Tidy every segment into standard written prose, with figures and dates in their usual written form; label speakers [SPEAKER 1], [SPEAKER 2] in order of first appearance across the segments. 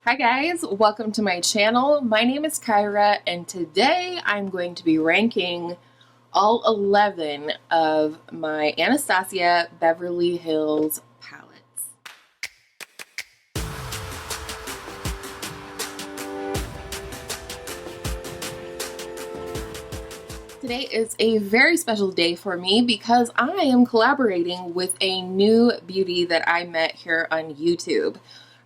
[SPEAKER 1] Hi guys, welcome to my channel. My name is Kyra and today I'm going to be ranking all 11 of my Anastasia Beverly Hills palettes. Today is a very special day for me because I am collaborating with a new beauty that I met here on YouTube.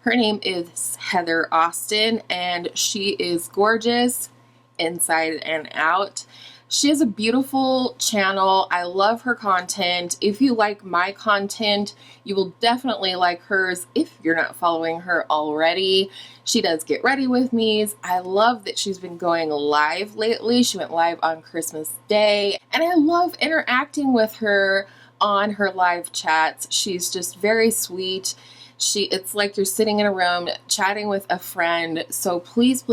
[SPEAKER 1] Her name is Heather Austin and she is gorgeous inside and out. She has a beautiful channel. I love her content. If you like my content, you will definitely like hers if you're not following her already. She does get ready with me's. I love that she's been going live lately. She went live on Christmas Day and I love interacting with her on her live chats. She's just very sweet. It's like you're sitting in a room chatting with a friend. So please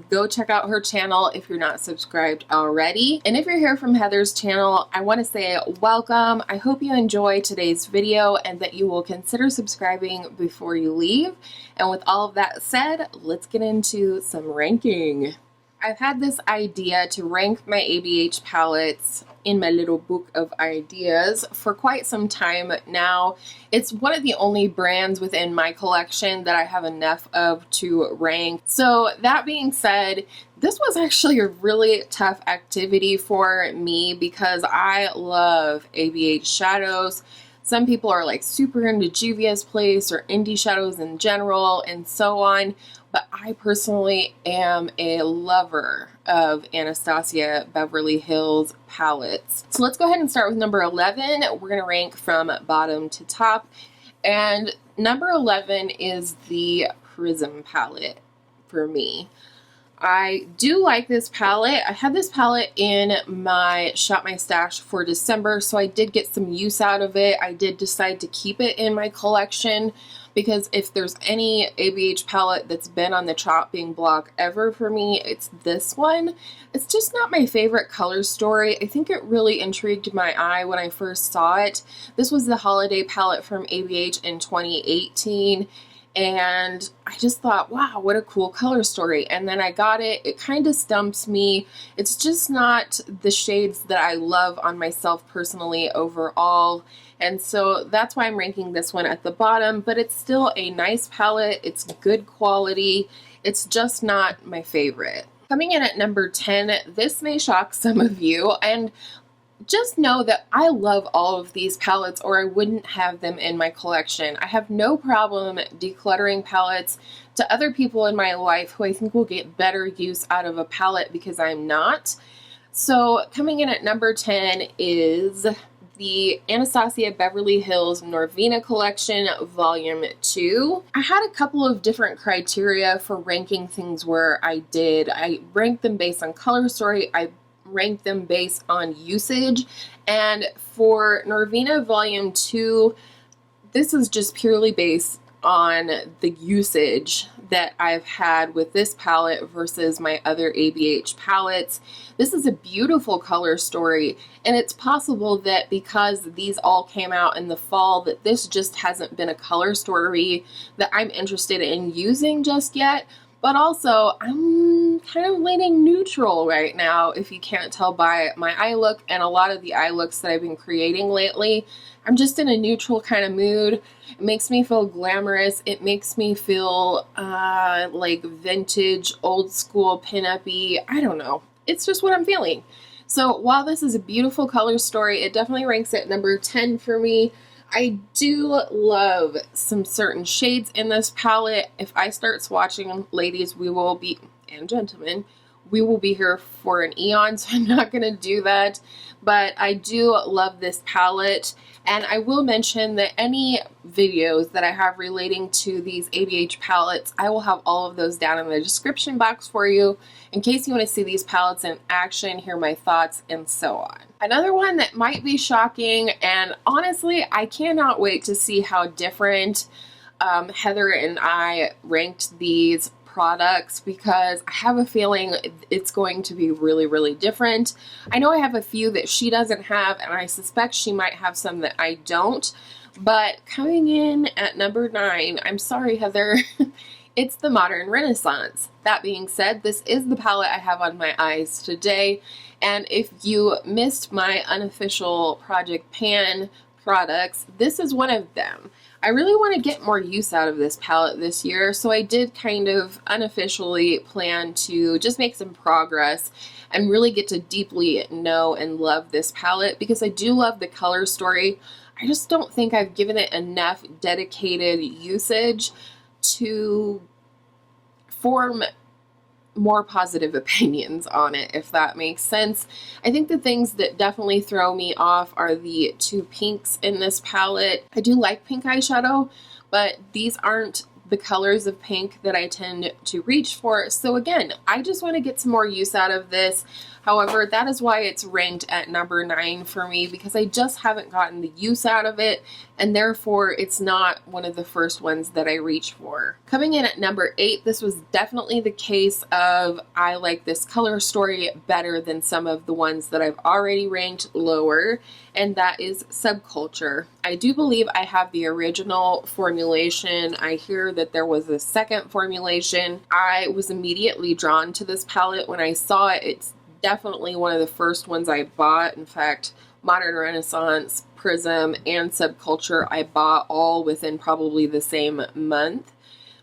[SPEAKER 1] go check out her channel if you're not subscribed already. And if you're here from Heather's channel, I want to say welcome. I hope you enjoy today's video and that you will consider subscribing before you leave. And with all of that said, let's get into some ranking. I've had this idea to rank my ABH palettes in my little book of ideas for quite some time now. It's one of the only brands within my collection that I have enough of to rank. So that being said, this was actually a really tough activity for me because I love ABH shadows. Some people are like super into Juvia's Place or indie shadows in general and so on, but I personally am a lover of Anastasia Beverly Hills palettes. So let's go ahead and start with number 11. We're going to rank from bottom to top, and number 11 is the Prism palette for me. I do like this palette. I had this palette in my Shop My Stash for December, so I did get some use out of it. I did decide to keep it in my collection because if there's any ABH palette that's been on the chopping block ever for me, it's this one. It's just not my favorite color story. I think it really intrigued my eye when I first saw it. This was the holiday palette from ABH in 2018. And I just thought, wow, what a cool color story. And then I got it. It kind of stumps me. It's just not the shades that I love on myself personally overall. And so that's why I'm ranking this one at the bottom. But it's still a nice palette. It's good quality. It's just not my favorite. Coming in at number 10, this may shock some of you. And just know that I love all of these palettes or I wouldn't have them in my collection. I have no problem decluttering palettes to other people in my life who I think will get better use out of a palette because I'm not. So coming in at number 10 is the Anastasia Beverly Hills Norvina Collection Volume 2. I had a couple of different criteria for ranking things where I ranked them based on color story. I rank them based on usage, and for Norvina Volume 2, this is just purely based on the usage that I've had with this palette versus my other ABH palettes. This is a beautiful color story, and it's possible that because these all came out in the fall that this just hasn't been a color story that I'm interested in using just yet. But also, I'm kind of leaning neutral right now, if you can't tell by my eye look and a lot of the eye looks that I've been creating lately. I'm just in a neutral kind of mood. It makes me feel glamorous. It makes me feel like vintage, old school, pin-up-y. I don't know. It's just what I'm feeling. So while this is a beautiful color story, it definitely ranks at number 10 for me. I do love some certain shades in this palette. If I start swatching, ladies, and gentlemen, we will be here for an eon, so I'm not going to do that. But I do love this palette, and I will mention that any videos that I have relating to these ABH palettes, I will have all of those down in the description box for you in case you want to see these palettes in action, hear my thoughts, and so on. Another one that might be shocking, and honestly, I cannot wait to see how different Heather and I ranked these products because I have a feeling it's going to be really different. I know I have a few that she doesn't have, and I suspect she might have some that I don't. But coming in at number 9, I'm sorry, Heather, It's the Modern Renaissance. That being said, this is the palette I have on my eyes today, and if you missed my Unofficial Project Pan products, this is one of them. I really want to get more use out of this palette this year, so I did kind of unofficially plan to just make some progress and really get to deeply know and love this palette, because I do love the color story. I just don't think I've given it enough dedicated usage to form more positive opinions on it, if that makes sense. I think the things that definitely throw me off are the two pinks in this palette. I do like pink eyeshadow, but these aren't the colors of pink that I tend to reach for. So again, I just want to get some more use out of this. However, that is why it's ranked at number 9 for me, because I just haven't gotten the use out of it, and therefore it's not one of the first ones that I reach for. Coming in at number 8, this was definitely the case of I like this color story better than some of the ones that I've already ranked lower, and that is Subculture. I do believe I have the original formulation. I hear that there was a second formulation. I was immediately drawn to this palette when I saw it. It's definitely one of the first ones I bought. In fact, Modern Renaissance, Prism, and Subculture I bought all within probably the same month.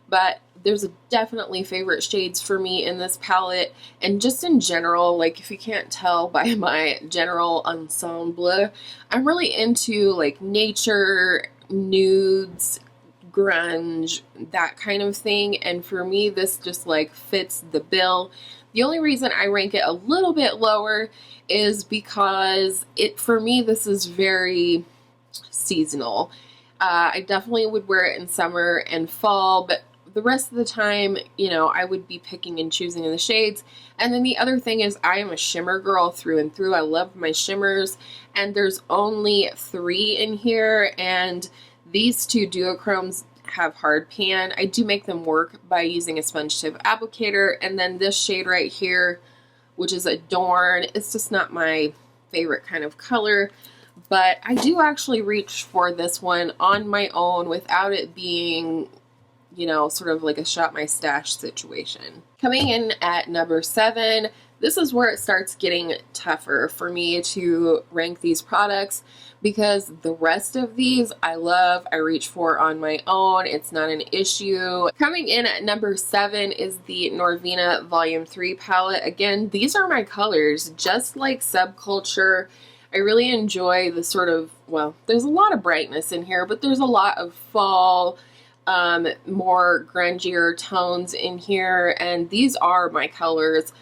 [SPEAKER 1] But there's definitely favorite shades for me in this palette, and just in general, like if you can't tell by my general ensemble, I'm really into like nature, nudes, grunge, that kind of thing, and for me this just like fits the bill. The only reason I rank it a little bit lower is because for me this is very seasonal. I definitely would wear it in summer and fall, but the rest of the time, you know, I would be picking and choosing in the shades. And then the other thing is I am a shimmer girl through and through. I love my shimmers, and there's only 3 in here, and these two duochromes have hard pan. I do make them work by using a sponge tip applicator, and then this shade right here, which is Adorn, it's just not my favorite kind of color, but I do actually reach for this one on my own without it being, you know, sort of like a shop my stash situation. Coming in at number 7, this is where it starts getting tougher for me to rank these products, because the rest of these I love, I reach for on my own, it's not an issue. Coming in at number 7 is the Norvina Volume 3 palette. Again, these are my colors, just like Subculture. I really enjoy the sort of, well, there's a lot of brightness in here, but there's a lot of fall, more grungier tones in here, and these are my colors.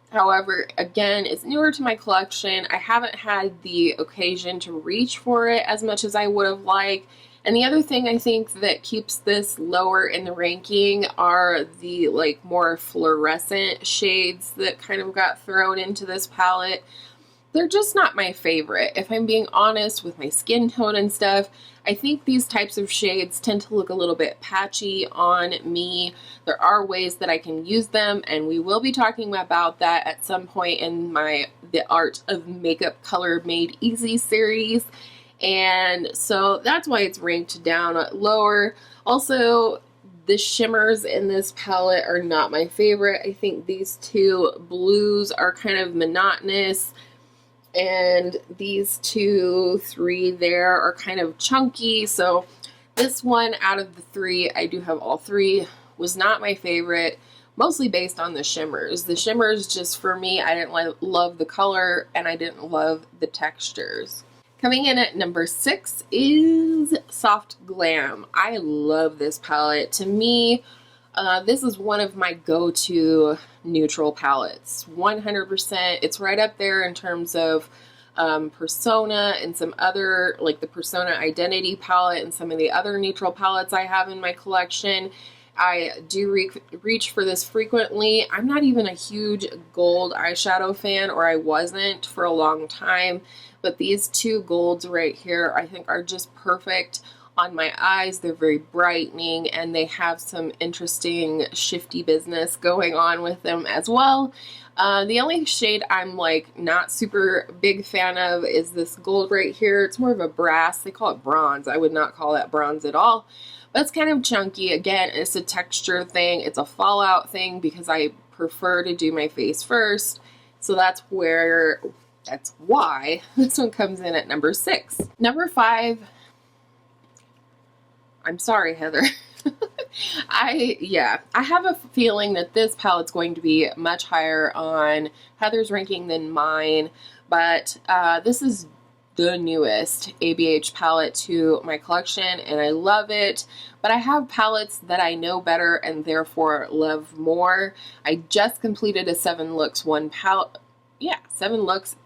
[SPEAKER 1] However, again, it's newer to my collection. I haven't had the occasion to reach for it as much as I would have liked. And the other thing I think that keeps this lower in the ranking are the like more fluorescent shades that kind of got thrown into this palette. They're just not my favorite. If I'm being honest with my skin tone and stuff, I think these types of shades tend to look a little bit patchy on me. There are ways that I can use them, and we will be talking about that at some point in the Art of Makeup Color Made Easy series. And so that's why it's ranked down lower. Also, the shimmers in this palette are not my favorite. I think these two blues are kind of monotonous, and these 2, 3 there are kind of chunky. So this one out of the 3, I do have all 3, was not my favorite, mostly based on the shimmers. The shimmers, just for me, I didn't love the color, and I didn't love the textures. Coming in at number 6 is Soft Glam. I love this palette. To me, this is one of my go-to neutral palettes, 100%. It's right up there in terms of Persona and some other, like the Persona Identity palette and some of the other neutral palettes I have in my collection. I do reach for this frequently. I'm not even a huge gold eyeshadow fan, or I wasn't for a long time, but these 2 golds right here I think are just perfect on my eyes. They're very brightening, and they have some interesting shifty business going on with them as well. The only shade I'm like not super big fan of is this gold right here. It's more of a brass. They call it bronze. I would not call that bronze at all. It's kind of chunky. Again, it's a texture thing. It's a fallout thing because I prefer to do my face first. So that's why this one comes in at number 6. Number 5, I'm sorry, Heather. I have a feeling that this palette's going to be much higher on Heather's ranking than mine, but this is the newest ABH palette to my collection and I love it, but I have palettes that I know better and therefore love more. I just completed a 7 looks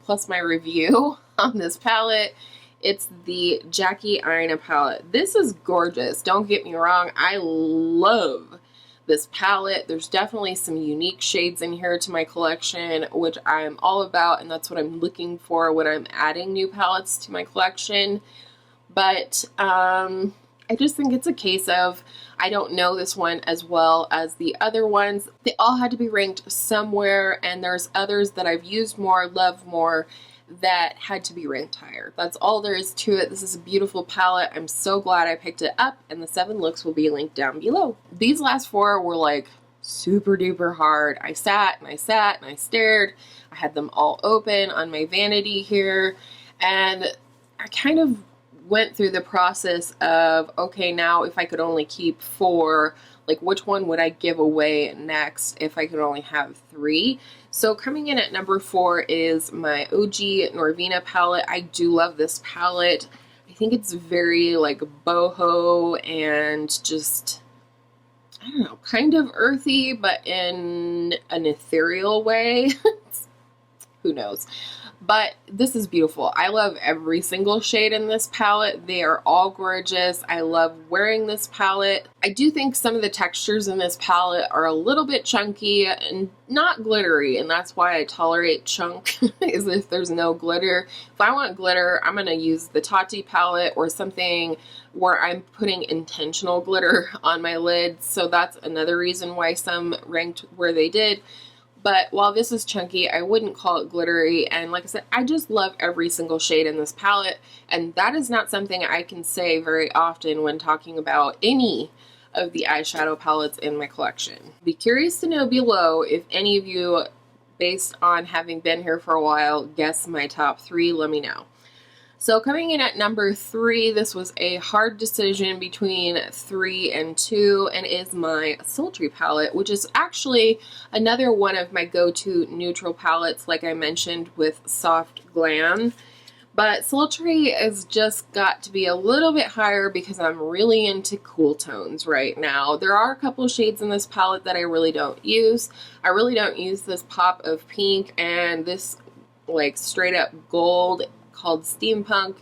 [SPEAKER 1] plus my review on this palette. It's the Jackie Aina palette. This is gorgeous. Don't get me wrong. I love this palette. There's definitely some unique shades in here to my collection, which I'm all about, and that's what I'm looking for when I'm adding new palettes to my collection. But I just think it's a case of I don't know this one as well as the other ones. They all had to be ranked somewhere, and there's others that I've used more, love more, that had to be ranked higher. That's all there is to it. This is a beautiful palette. I'm so glad I picked it up, and the 7 looks will be linked down below. These last 4 were like super duper hard. I sat and I stared. I had them all open on my vanity here, and I kind of went through the process of, okay, now if I could only keep 4, like which one would I give away next if I could only have 3? So coming in at number 4 is my OG Norvina palette. I do love this palette. I think it's very like boho and just, I don't know, kind of earthy, but in an ethereal way. Who knows? But this is beautiful. I love every single shade in this palette. They are all gorgeous. I love wearing this palette. I do think some of the textures in this palette are a little bit chunky and not glittery, and that's why I tolerate chunk, is if there's no glitter. If I want glitter, I'm going to use the Tati palette or something where I'm putting intentional glitter on my lids. So that's another reason why some ranked where they did. But while this is chunky, I wouldn't call it glittery. And like I said, I just love every single shade in this palette. And that is not something I can say very often when talking about any of the eyeshadow palettes in my collection. Be curious to know below if any of you, based on having been here for a while, guess my top 3. Let me know. So coming in at number 3, this was a hard decision between 3 and 2, and is my Sultry palette, which is actually another one of my go-to neutral palettes, like I mentioned with Soft Glam. But Sultry has just got to be a little bit higher because I'm really into cool tones right now. There are a couple shades in this palette that I really don't use. I really don't use this pop of pink and this like straight up gold called Steampunk.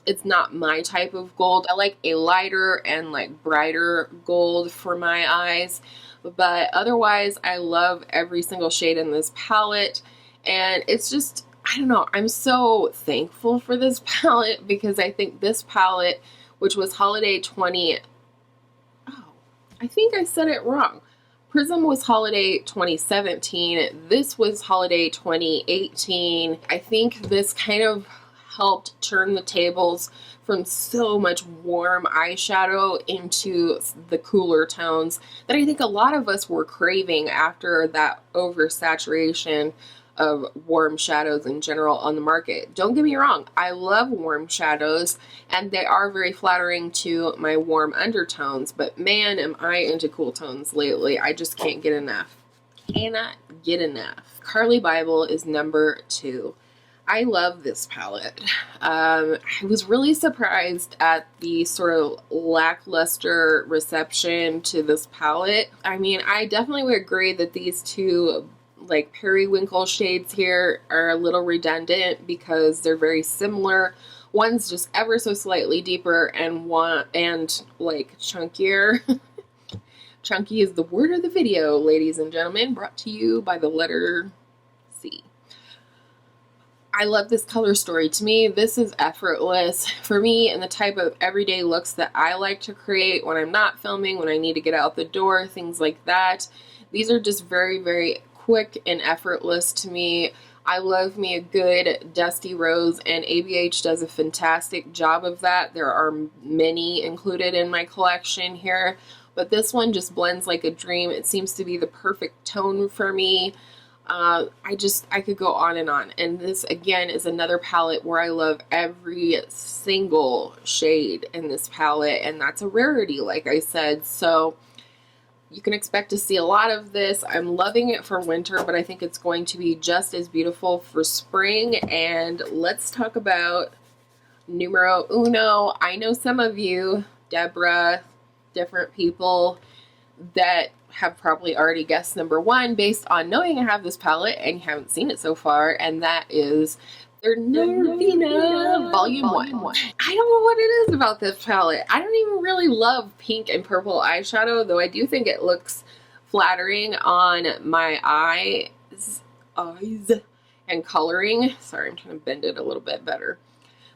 [SPEAKER 1] It's not my type of gold. I like a lighter and like brighter gold for my eyes, but otherwise I love every single shade in this palette. And it's just, I don't know, I'm so thankful for this palette because I think this palette, which was holiday 20, oh, I think I said it wrong. Prism was holiday 2017. This was holiday 2018. I think this kind of helped turn the tables from so much warm eyeshadow into the cooler tones that I think a lot of us were craving after that oversaturation of warm shadows in general on the market. Don't get me wrong, I love warm shadows and they are very flattering to my warm undertones, but man, am I into cool tones lately. I just can't get enough. Cannot get enough. Carli Bybel is number 2. I love this palette. I was really surprised at the sort of lackluster reception to this palette. I mean, I definitely would agree that these two like periwinkle shades here are a little redundant because they're very similar. One's just ever so slightly deeper and like chunkier. Chunky is the word of the video, ladies and gentlemen, brought to you by the letter C. I love this color story. To me, this is effortless for me and the type of everyday looks that I like to create when I'm not filming, when I need to get out the door, things like that. These are just very, very quick and effortless to me. I love me a good dusty rose, and ABH does a fantastic job of that. There are many included in my collection here, but this one just blends like a dream. It seems to be the perfect tone for me. I could go on. And this again is another palette where I love every single shade in this palette, and that's a rarity, like I said. So you can expect to see a lot of this. I'm loving it for winter, but I think it's going to be just as beautiful for spring. And let's talk about numero uno. I know some of you, Deborah, different people, that have probably already guessed number one based on knowing I have this palette and you haven't seen it so far, and that is their Norvina Volume 1. I don't know what it is about this palette. I don't even really love pink and purple eyeshadow, though I do think it looks flattering on my eyes and coloring. Sorry, I'm trying to bend it a little bit better.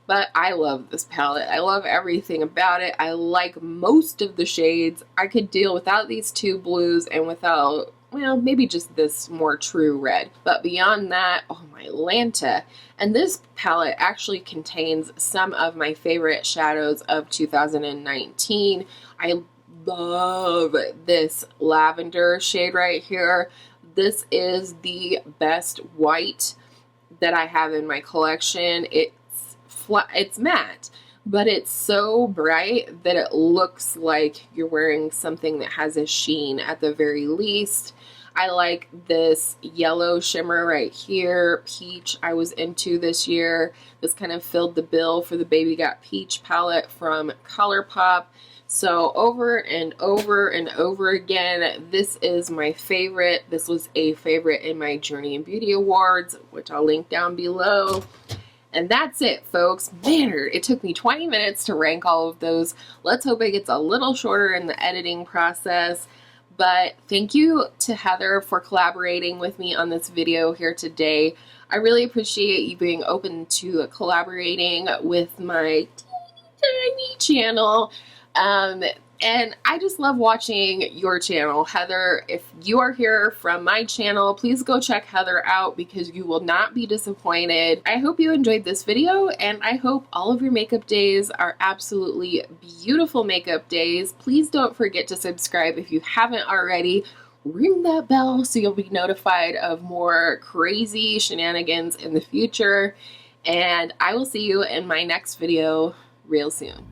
[SPEAKER 1] But I love this palette. I love everything about it. I like most of the shades. I could deal without these two blues and without, well, maybe just this more true red. But beyond that, oh my Lanta. And this palette actually contains some of my favorite shadows of 2019. I love this lavender shade right here. This is the best white that I have in my collection. It's matte, but it's so bright that it looks like you're wearing something that has a sheen at the very least. I like this yellow shimmer right here, peach, I was into this year. This kind of filled the bill for the Baby Got Peach palette from ColourPop. So over and over and over again, this is my favorite. This was a favorite in my Journey and Beauty Awards, which I'll link down below. And that's it, folks. Man, it took me 20 minutes to rank all of those. Let's hope it gets a little shorter in the editing process. But thank you to Heather for collaborating with me on this video here today. I really appreciate you being open to collaborating with my tiny channel. And I just love watching your channel, Heather. If you are here from my channel, please go check Heather out because you will not be disappointed. I hope you enjoyed this video, and I hope all of your makeup days are absolutely beautiful makeup days. Please don't forget to subscribe if you haven't already. Ring that bell so you'll be notified of more crazy shenanigans in the future. And I will see you in my next video real soon.